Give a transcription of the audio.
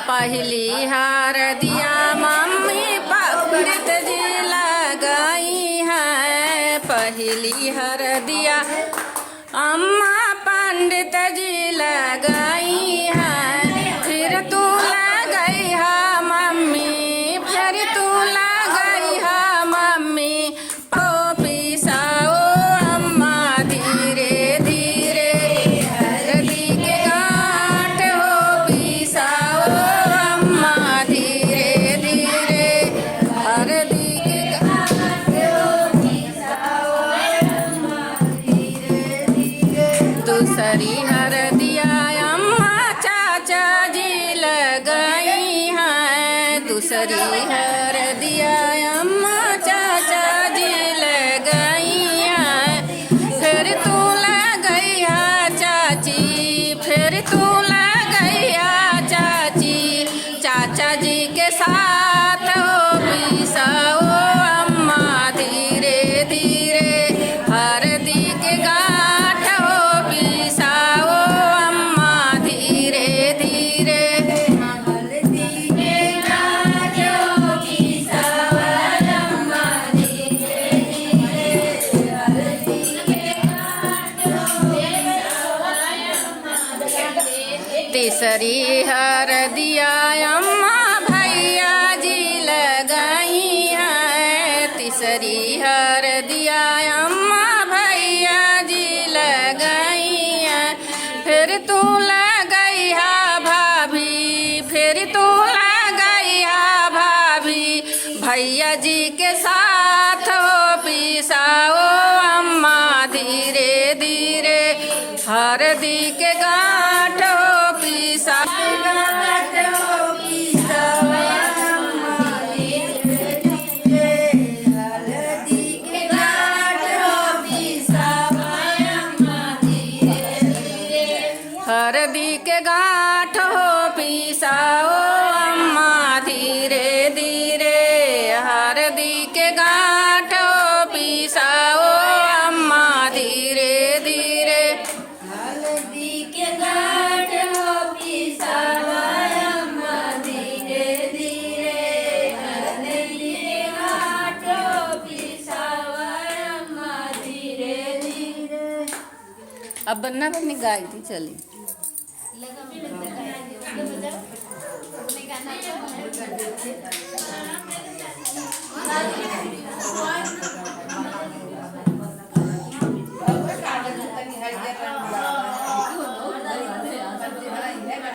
पहली हरदिया मम्मी पंडित जी लगाई है। पहली हरदिया अम्मा पंडित जी लगाई है। फिर तू लगाई है मम्मी, फिर तू लगाई है मम्मी। ओ पिसाओ अम्मा धीरे धीरे, हरदी के गांठ हो पिसाओ अम्मा धीरे धीरे, हरदी के गांठ हो पिसाओ अम्मा धीरे धीरे। दूसरी हरदिया अम्मा चाचा जी लगाई है। दूसरी हरदिया अम्मा चाचा जी लगाई है। फिर तू लगाई है चाची, फिर तू लगाई है चाची। चाचा जी के साथ हो पिसाओ अम्मा धीरे धीरे, हरदी के गांठ हो पिसाओ अम्मा धीरे धीरे, हरदी के गांठ हो पिसाओ अम्मा धीरे धीरे, हरदी के गांठ हो पिसाओ अम्मा धीरे। तीसरी हरदिया अम्मा भैया जी लगाई है। तीसरी हरदिया अम्मा भैया जी लगाई है। फिर तू लगाई है भाभी, फिर तू लगाई है भाभी। भैया जी के साथ हो पिसाओ अम्मा धीरे धीरे, हरदी के गांठ हो पिसाओ, गांठ हो पिसाओ अम्मा धीरे धीरे, हरदी के गांठ हो पिसाओ अम्मा धीरे धीरे, हरदी के गांठ हो पिसाओ अम्मा धीरे धीरे, हरदी के गांठ हो पिसाओ अम्मा धीरे धीरे, हल्दी के गांठ हो पिसाओ अम्मा धीरे धीरे, हल्दी के गांठ हो पिसाओ अम्मा धीरे धीरे। अब बन्ना बन्नी गाई थी चली। लगा